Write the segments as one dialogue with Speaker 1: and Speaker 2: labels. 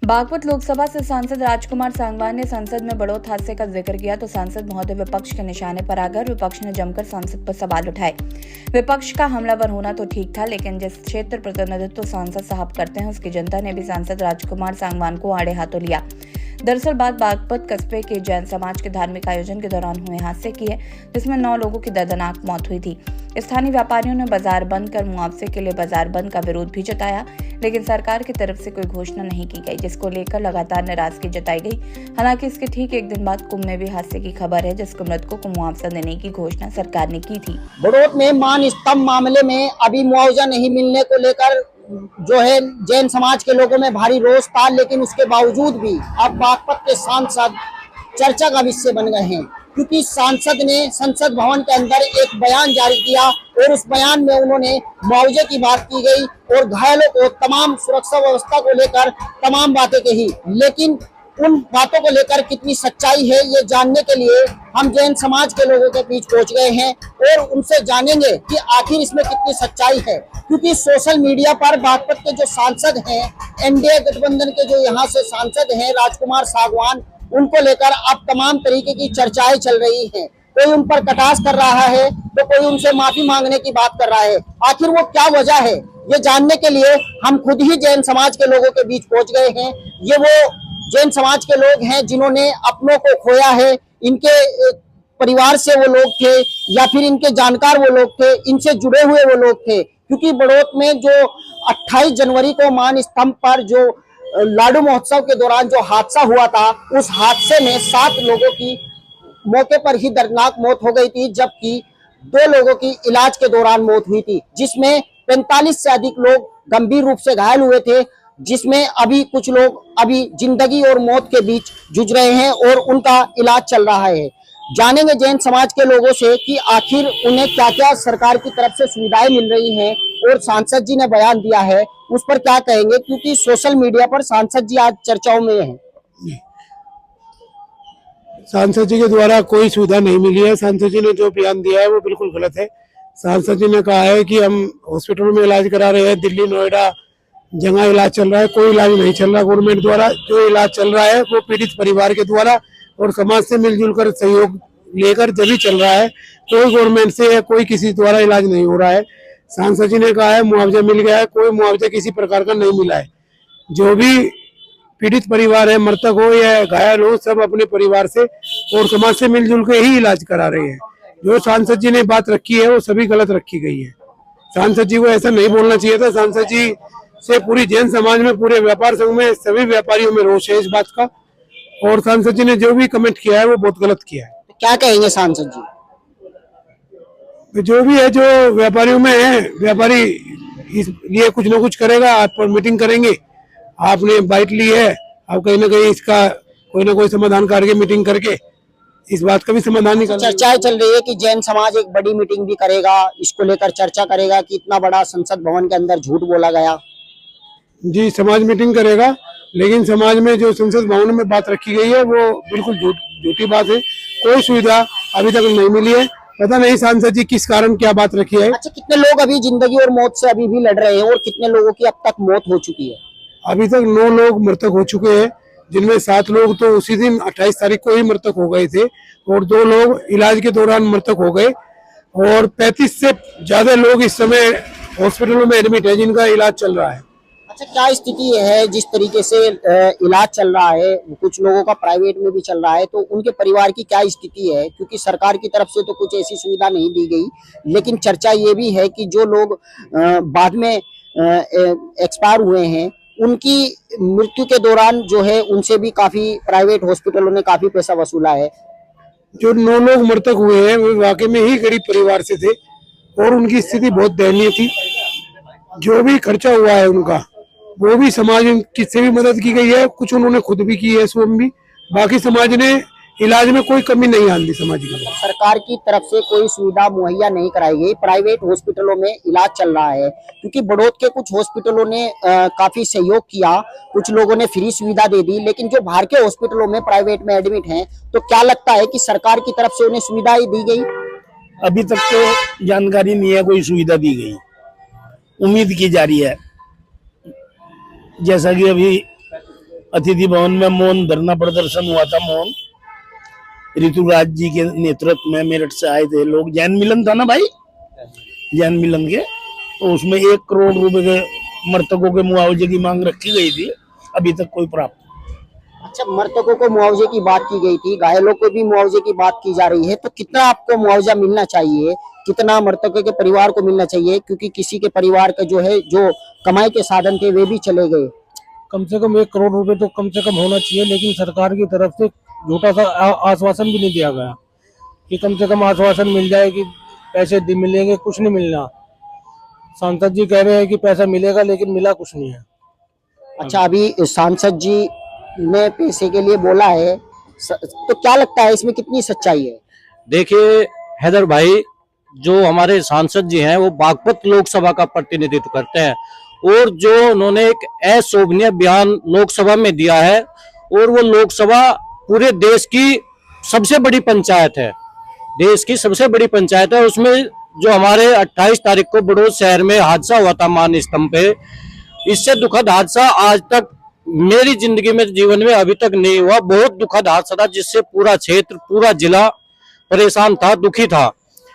Speaker 1: बागपत लोकसभा से सांसद राजकुमार सांगवान ने संसद में बढ़ोत हादसे का जिक्र किया तो सांसद महोदय विपक्ष के निशाने पर आकर विपक्ष ने जमकर सांसद पर सवाल उठाए। विपक्ष का हमलावर होना तो ठीक था, लेकिन जिस क्षेत्र प्रतिनिधित्व सांसद साहब करते हैं उसकी जनता ने भी सांसद राजकुमार सांगवान को आड़े हाथों लिया। दरअसल बात बागपत कस्बे के जैन समाज के धार्मिक आयोजन के दौरान हुए हादसे की है, जिसमें 9 लोगों की दर्दनाक मौत हुई थी। स्थानीय व्यापारियों ने बाजार बंद कर मुआवजे के लिए बाजार बंद का विरोध भी जताया, लेकिन सरकार की तरफ से कोई घोषणा नहीं की गई, जिसको लेकर लगातार नाराजगी जताई गई। हालांकि इसके ठीक एक दिन बाद कुंभ में भी हादसे की खबर है, जिसको मृतकों को मुआवजा देने की घोषणा सरकार ने की थी।
Speaker 2: बड़ौत में मान स्तंभ मामले में अभी मुआवजा नहीं मिलने को लेकर जो है जैन समाज के लोगों में भारी रोष था, लेकिन उसके बावजूद भी अब बागपत के सांसद चर्चा का विषय बन गए हैं, क्योंकि सांसद ने संसद भवन के अंदर एक बयान जारी किया और उस बयान में उन्होंने मुआवजे की बात की गई और घायलों को तमाम सुरक्षा व्यवस्था को लेकर तमाम बातें कही। लेकिन उन बातों को लेकर कितनी सच्चाई है ये जानने के लिए हम जैन समाज के लोगों के बीच पहुंच गए हैं और उनसे जानेंगे कि आखिर इसमें कितनी सच्चाई है। क्योंकि सोशल मीडिया पर बागपत के जो सांसद हैं, एनडीए गठबंधन के जो यहाँ से सांसद हैं राजकुमार सांगवान, उनको लेकर अब तमाम तरीके की चर्चाएं चल रही हैं। कोई उन पर कटाक्ष कर रहा है तो कोई उनसे माफी मांगने की बात कर रहा है। आखिर वो क्या वजह है ये जानने के लिए हम खुद ही जैन समाज के लोगों के बीच पहुंच गए हैं। ये वो जैन समाज के लोग हैं जिन्होंने अपनों को खोया है, इनके परिवार से वो लोग थे या फिर इनके जानकार वो लोग थे, इनसे जुड़े हुए वो लोग थे। क्योंकि बड़ौत में जो 28 जनवरी को मान स्तंभ पर जो लाडू महोत्सव के दौरान जो हादसा हुआ था, उस हादसे में 7 लोगों की मौके पर ही दर्दनाक मौत हो गई थी, जबकि 2 लोगों की इलाज के दौरान मौत हुई थी, जिसमें 45 से अधिक लोग गंभीर रूप से घायल हुए थे, जिसमें अभी कुछ लोग अभी जिंदगी और मौत के बीच जूझ रहे हैं और उनका इलाज चल रहा है। जानेंगे जैन समाज के लोगों से कि आखिर उन्हें क्या क्या सरकार की तरफ से सुविधाएं मिल रही हैं और सांसद जी ने बयान दिया है उस पर क्या कहेंगे, क्योंकि सोशल मीडिया पर सांसद जी आज चर्चाओं में हैं।
Speaker 3: सांसद जी के द्वारा कोई सुविधा नहीं मिली है। सांसद जी ने जो बयान दिया है वो बिल्कुल गलत है। सांसद जी ने कहा है कि हम हॉस्पिटल में इलाज करा रहे हैं, दिल्ली नोएडा जगह इलाज चल रहा है, कोई इलाज नहीं चल रहा। गवर्नमेंट द्वारा जो इलाज चल रहा है वो पीड़ित परिवार के द्वारा और समाज से मिलजुल कर सहयोग लेकर जब ही चल रहा है। कोई गवर्नमेंट से या कोई किसी द्वारा इलाज नहीं हो रहा है। सांसद जी ने कहा है मुआवजा मिल गया है, कोई मुआवजा किसी प्रकार का नहीं मिला है। जो भी पीड़ित परिवार है, मृतक हो या घायल हो, सब अपने परिवार से और समाज से मिलजुल के ही इलाज करा रहे हैं। जो सांसद जी ने बात रखी है वो सभी गलत रखी गई है। सांसद जी को ऐसा नहीं बोलना चाहिए था। सांसद जी से पूरी जैन समाज में, पूरे व्यापार संघ में, सभी व्यापारियों में रोष है इस बात का, और सांसद जी ने जो भी कमेंट किया है वो बहुत गलत किया है।
Speaker 2: क्या कहेंगे सांसद जी?
Speaker 3: जो भी है, जो व्यापारियों में है, व्यापारी इस लिए कुछ ना कुछ करेगा। आप पर मीटिंग करेंगे, आपने बाइट ली है, आप कहीं ना कहीं इसका कोई ना कोई समाधान करके मीटिंग करके इस बात का भी समाधान निकाल।
Speaker 2: चर्चाएं चल रही है कि जैन समाज एक बड़ी मीटिंग भी करेगा, इसको लेकर चर्चा करेगा कि इतना बड़ा संसद भवन के अंदर झूठ बोला गया।
Speaker 3: जी, समाज मीटिंग करेगा, लेकिन समाज में जो संसद भवन में बात रखी गई है वो बिल्कुल झूठी बात है। कोई सुविधा अभी तक नहीं मिली है। पता नहीं सांसद जी किस कारण क्या बात रखी है।
Speaker 2: अच्छा, कितने लोग अभी जिंदगी और मौत से अभी भी लड़ रहे हैं और कितने लोगों की अब तक मौत हो चुकी है?
Speaker 3: अभी तक 9 लोग मृतक हो चुके हैं, जिनमें 7 लोग तो उसी दिन 28 तारीख को ही मृतक हो गए थे और 2 लोग इलाज के दौरान मृतक हो गए और 35 से ज्यादा लोग इस समय हॉस्पिटलों में एडमिट है, जिनका इलाज चल रहा है।
Speaker 2: अच्छा, क्या स्थिति है जिस तरीके से इलाज चल रहा है, कुछ लोगों का प्राइवेट में भी चल रहा है, तो उनके परिवार की क्या स्थिति है? क्योंकि सरकार की तरफ से तो कुछ ऐसी सुविधा नहीं दी गई, लेकिन चर्चा ये भी है कि जो लोग बाद में एक्सपायर हुए हैं उनकी मृत्यु के दौरान जो है उनसे भी काफी प्राइवेट हॉस्पिटलों ने काफी पैसा वसूला है।
Speaker 3: जो 9 लोग मृतक हुए हैं वो वाकई में ही गरीब परिवार से थे और उनकी स्थिति बहुत दयनीय थी। जो भी खर्चा हुआ है उनका, वो भी समाज किससे भी मदद की गई है, कुछ उन्होंने खुद भी की है स्वयं भी। बाकी समाज ने इलाज में कोई कमी नहीं आने दी समाज की।
Speaker 2: सरकार की तरफ से कोई सुविधा मुहैया नहीं कराई गई, प्राइवेट हॉस्पिटलों में इलाज चल रहा है। क्योंकि बड़ौत के कुछ हॉस्पिटलों ने काफी सहयोग किया, कुछ लोगों ने फ्री सुविधा दे दी, लेकिन जो बाहर के हॉस्पिटलों में प्राइवेट में एडमिट हैं, तो क्या लगता है कि सरकार की तरफ से उन्हें सुविधाएं दी गई?
Speaker 4: अभी तक तो जानकारी नहीं है कोई सुविधा दी गई, उम्मीद की जा रही है। जैसा कि अभी अतिथि भवन में मौन धरना प्रदर्शन हुआ था। मौन ऋतुराज जी के नेतृत्व में मेरठ से आए थे लोग। जैन मिलन था ना भाई, जैन मिलन के, तो उसमें 1 करोड़ रुपए के मृतकों के मुआवजे की मांग रखी गई थी, अभी तक कोई प्राप्त।
Speaker 2: अच्छा, मृतकों को मुआवजे की बात की गई थी, घायलों को भी मुआवजे की बात की जा रही है, तो कितना आपको मुआवजा मिलना चाहिए, कितना मृतकों के परिवार को मिलना चाहिए? क्योंकि किसी के परिवार का जो है, जो कमाई के साधन थे वे भी चले गए।
Speaker 5: कम से कम 1 करोड़ रुपए तो कम से कम होना चाहिए, लेकिन सरकार की तरफ से झूठा सा आश्वासन भी नहीं दिया गया कि कम से कम आश्वासन मिल जाए कि पैसे मिलेंगे। कुछ नहीं मिलना। सांसद जी कह रहे हैं कि पैसा मिलेगा, लेकिन मिला कुछ नहीं है।
Speaker 2: अच्छा, अभी सांसद जी ने पैसे के लिए बोला है, तो क्या लगता है इसमें कितनी सच्चाई है?
Speaker 6: देखिए हैदर भाई, जो हमारे सांसद जी हैं वो बागपत लोकसभा का प्रतिनिधित्व करते हैं, और जो उन्होंने एक अशोभनीय बयान लोकसभा में दिया है, और वो लोकसभा पूरे देश की सबसे बड़ी पंचायत है, देश की सबसे बड़ी पंचायत है। उसमें जो हमारे 28 तारीख को बड़ौद शहर में हादसा हुआ था मान स्तंभ पे, इससे दुखद हादसा आज तक मेरी जिंदगी में, जीवन में अभी तक नहीं हुआ। बहुत दुखद हादसा था जिससे पूरा क्षेत्र, पूरा जिला परेशान था, दुखी था।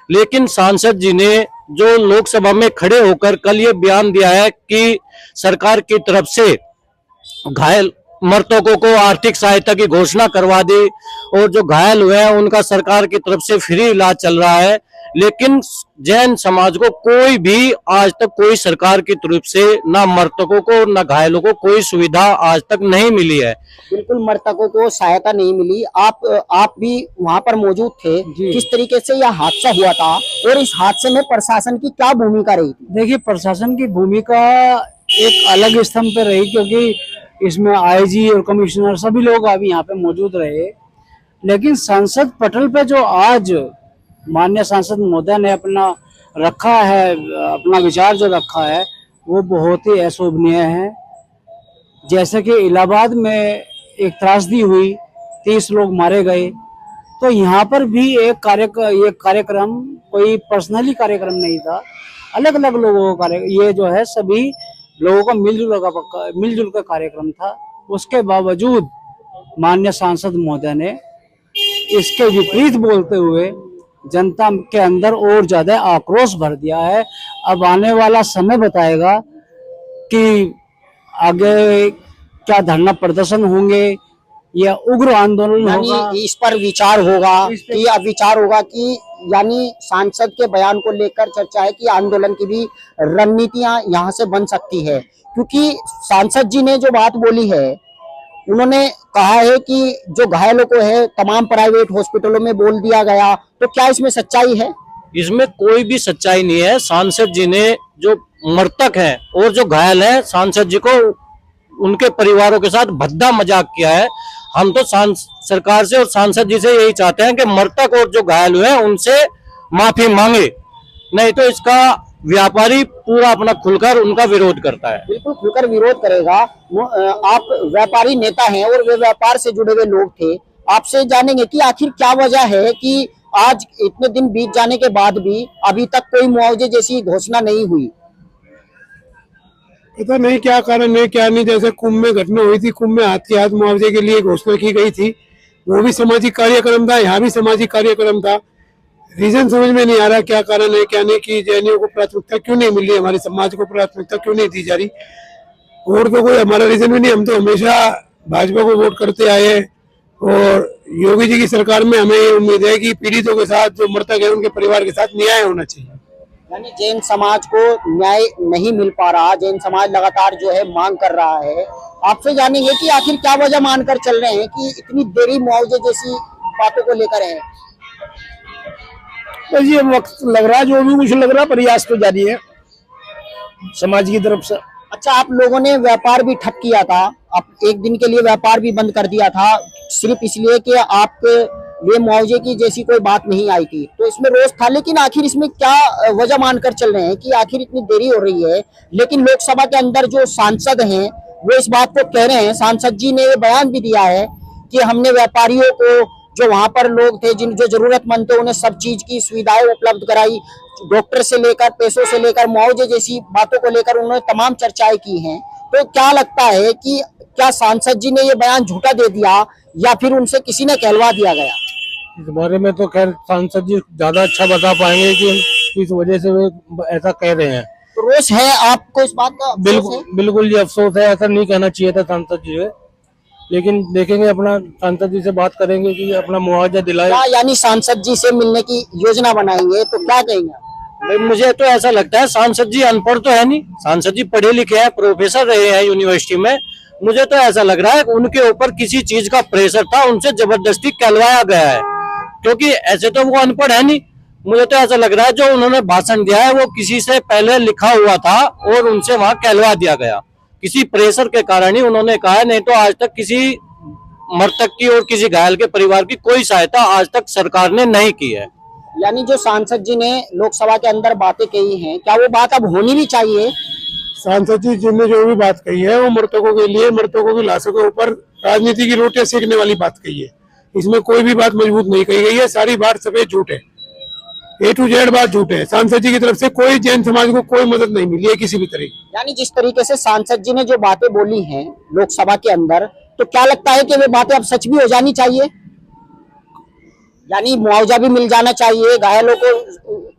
Speaker 6: लेकिन सांसद जी ने जो लोकसभा में खड़े होकर कल ये बयान दिया है कि सरकार की तरफ से घायल मृतकों को आर्थिक सहायता की घोषणा करवा दी, और जो घायल हुए हैं उनका सरकार की तरफ से फ्री इलाज चल रहा है। लेकिन जैन समाज को कोई भी आज तक कोई सरकार की तरफ से, ना मृतकों को ना घायलों को कोई सुविधा आज तक नहीं मिली है।
Speaker 2: बिल्कुल, मृतकों को सहायता नहीं मिली। आप भी वहां पर मौजूद थे, किस तरीके से यह हादसा हुआ था और इस हादसे में प्रशासन की क्या भूमिका रही थी?
Speaker 5: देखिए, प्रशासन की भूमिका एक अलग स्तंभ पे रही, क्योंकि इसमें आईजी और कमिश्नर सभी लोग अभी यहाँ पे मौजूद रहे। लेकिन संसद पटल पे जो आज माननीय सांसद महोदय ने अपना रखा है, अपना विचार जो रखा है, वो बहुत ही अशोभनीय है। जैसे कि इलाहाबाद में एक त्रासदी हुई, 30 लोग मारे गए, तो यहाँ पर भी एक कार्यक्रम कोई पर्सनली कार्यक्रम नहीं था, अलग अलग लोगों का ये जो है सभी लोगों का मिलजुल का कार्यक्रम था। उसके बावजूद माननीय सांसद महोदय ने इसके विपरीत बोलते हुए जनता के अंदर और ज्यादा आक्रोश भर दिया है। अब आने वाला समय बताएगा कि आगे क्या धरना प्रदर्शन होंगे या उग्र आंदोलन होगा।
Speaker 2: इस पर विचार होगा कि अब विचार होगा कि यानी सांसद के बयान को लेकर चर्चा है कि आंदोलन की भी रणनीतियां यहां से बन सकती है, क्योंकि सांसद जी ने जो बात बोली है, उन्होंने कहा है कि जो घायलों को है तमाम प्राइवेट हॉस्पिटलों में बोल दिया गया, तो क्या इसमें सच्चाई है?
Speaker 6: इसमें कोई भी सच्चाई नहीं है। सांसद जी ने जो मृतक हैं और जो घायल हैं, सांसद जी को उनके परिवारों के साथ भद्दा मजाक किया है। हम तो सरकार से और सांसद जी से यही चाहते हैं कि मृतक और जो घायल हुए हैं उनसे माफी मांगे, नहीं तो इसका व्यापारी पूरा अपना खुलकर उनका विरोध करता है।
Speaker 2: बिल्कुल खुलकर विरोध करेगा। आप व्यापारी नेता हैं और वे व्यापार से जुड़े हुए लोग थे, आपसे जानेंगे कि आखिर क्या वजह है कि आज इतने दिन बीत जाने के बाद भी अभी तक कोई मुआवजे जैसी घोषणा नहीं हुई।
Speaker 3: पता नहीं क्या कारण है, क्या नहीं। जैसे कुंभ में घटना हुई थी, कुंभ में हाथ के हाथ मुआवजे के लिए घोषणा की गई थी, वो भी सामाजिक कार्यक्रम था, यहाँ भी सामाजिक कार्यक्रम था। रीजन समझ में नहीं आ रहा क्या कारण है क्या नहीं, कि जैनियों को प्राथमिकता क्यों नहीं मिल रही, हमारे समाज को प्राथमिकता क्यों नहीं दी जा रही। और तो कोई हमारा रीजन भी नहीं, हम तो हमेशा भाजपा को वोट करते आए हैं, और योगी जी की सरकार में हमें ये उम्मीद है कि पीड़ितों के साथ, जो मृतक है उनके परिवार के साथ न्याय होना चाहिए।
Speaker 2: यानी जैन समाज को न्याय नहीं मिल पा रहा, जैन समाज लगातार जो है मांग कर रहा है। आपसे जानेंगे कि आखिर क्या वजह मानकर चल रहे हैं कि इतनी देरी मुआवजे जैसी बातों को लेकर है?
Speaker 4: बस ये वक्त लग रहा है, जो भी मुझे लग रहा है प्रयास तो जारी है समाज की तरफ से।
Speaker 2: अच्छा, आप लोगों ने व्यापार भी ठप किया था, आप एक दिन के लिए व्यापार भी बंद कर दिया था, सिर्फ इसलिए कि आपके लिए मुआवजे की जैसी कोई बात नहीं आई थी, तो इसमें रोष था। लेकिन आखिर इसमें क्या वजह मानकर चल रहे हैं कि आखिर इतनी देरी हो रही है? लेकिन लोकसभा के अंदर जो सांसद हैं वो इस बात को कह रहे हैं, सांसद जी ने ये बयान भी दिया है कि हमने व्यापारियों को, जो वहां पर लोग थे जिन जो जरूरतमंद थे, उन्हें सब चीज की सुविधाएं उपलब्ध कराई, डॉक्टर से लेकर पैसों से लेकर मुआवजे जैसी बातों को लेकर उन्होंने तमाम चर्चाएं की हैं। तो क्या लगता है कि क्या सांसद जी ने ये बयान झूठा दे दिया या फिर उनसे किसी ने कहलवा दिया गया?
Speaker 3: इस बारे में तो खैर सांसद जी ज्यादा अच्छा बता पाएंगे कि किस वजह से वे ऐसा कह रहे हैं।
Speaker 2: तो रोष है आपको इस बात का? अफसोस है?
Speaker 3: बिल्कुल बिल्कुल जी अफसोस है, ऐसा नहीं कहना चाहिए था सांसद जी से, लेकिन देखेंगे, अपना सांसद जी से बात करेंगे कि अपना मुआवजा दिलाए।
Speaker 2: क्या यानी सांसद जी से मिलने की योजना बनाएंगे, तो क्या कहेंगे?
Speaker 6: भाई मुझे तो ऐसा लगता है सांसद जी अनपढ़ तो है नहीं, सांसद जी पढ़े लिखे हैं, प्रोफेसर रहे हैं यूनिवर्सिटी में। मुझे तो ऐसा लग रहा है उनके ऊपर किसी चीज का प्रेशर था, उनसे जबरदस्ती कहलवाया गया है, क्योंकि ऐसे तो वो अनपढ़ है नहीं। मुझे तो ऐसा लग रहा है जो उन्होंने भाषण दिया है वो किसी से पहले लिखा हुआ था और उनसे वहां कहलवा दिया गया, किसी प्रेशर के कारण ही उन्होंने कहा है। नहीं तो आज तक किसी मृतक की और किसी घायल के परिवार की कोई सहायता आज तक सरकार ने नहीं की है।
Speaker 2: यानी जो सांसद जी ने लोकसभा के अंदर बातें कही हैं, क्या वो बात अब होनी भी चाहिए?
Speaker 3: सांसद जी जिनने जो भी बात कही है वो मृतकों के लिए, मृतकों की लाशों के ऊपर राजनीति की रोटियां सेकने वाली बात कही है। इसमें कोई भी बात मजबूत नहीं कही गई है, सारी बात सफेद झूठ है, A to Z बात झूठ है। सांसद जी की तरफ से कोई जैन समाज को कोई मदद नहीं मिली है किसी भी तरह की।
Speaker 2: यानी जिस तरीके से सांसद जी ने जो बातें बोली हैं लोकसभा के अंदर, तो क्या लगता है कि वे बातें अब सच भी हो जानी चाहिए? यानी मुआवजा भी मिल जाना चाहिए, घायलों को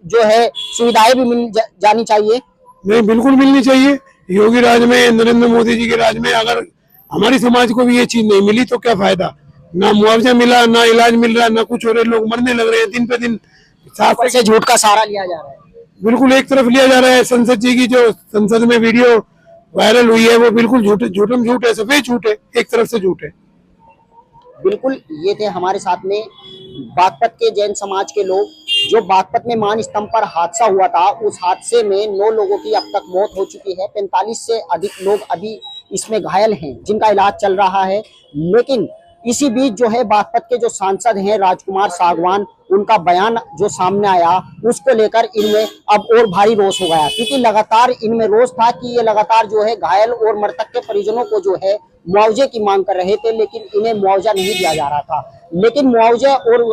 Speaker 2: जो है सुविधाएं भी मिल जानी चाहिए?
Speaker 3: नहीं, बिल्कुल मिलनी चाहिए। योगी राज में, नरेंद्र मोदी जी के राज में अगर हमारी समाज को भी ये चीज नहीं मिली तो क्या फायदा? ना मुआवजा मिला, ना इलाज मिल रहा, ना कुछ हो रहे, लोग मरने लग रहे हैं दिन पे दिन।
Speaker 2: ऊपर से झूठ का सहारा लिया जा रहा है।
Speaker 3: बिल्कुल एक तरफ लिया जा रहा है। संसद जी की जो संसद में वीडियो वायरल हुई है वो बिल्कुल झूठम झूठ है, सफेद झूठ है, एक तरफ से झूठ है।
Speaker 2: बिल्कुल, ये थे हमारे साथ में बागपत के जैन समाज के लोग। जो बागपत में मान स्तंभ पर हादसा हुआ था, उस हादसे में 9 लोगों की अब तक मौत हो चुकी है। 45 से अधिक लोग अभी इसमें घायल हैं, जिनका इलाज चल रहा है। लेकिन इसी बीच जो है बागपत के जो सांसद हैं राजकुमार सागवान, उनका बयान जो सामने आया, उसको लेकर इनमें अब और भारी रोष हो गया, क्योंकि लगातार इनमें रोष था कि ये लगातार जो है घायल और मृतक के परिजनों को जो है मुआवजे की मांग कर रहे थे, लेकिन इन्हें मुआवजा नहीं दिया जा रहा था। लेकिन मुआवजा और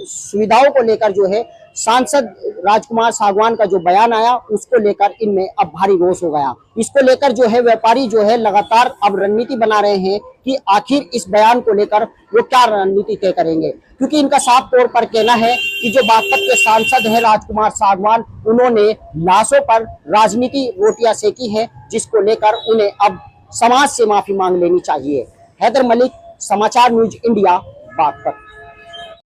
Speaker 2: सुविधाओं को लेकर जो है सांसद राजकुमार सागवान का जो बयान आया, उसको लेकर इनमें अब भारी रोष हो गया। इसको लेकर जो है व्यापारी जो है लगातार अब रणनीति बना रहे हैं कि आखिर इस बयान को लेकर वो क्या रणनीति तय करेंगे, क्योंकि इनका साफ तौर पर कहना है कि जो बागपत के सांसद हैं राजकुमार सागवान, उन्होंने लाशों पर राजनीति रोटियां सेकी है, जिसको लेकर उन्हें अब समाज से माफी मांग लेनी चाहिए। हैदर मलिक, समाचार न्यूज इंडिया, बागपत।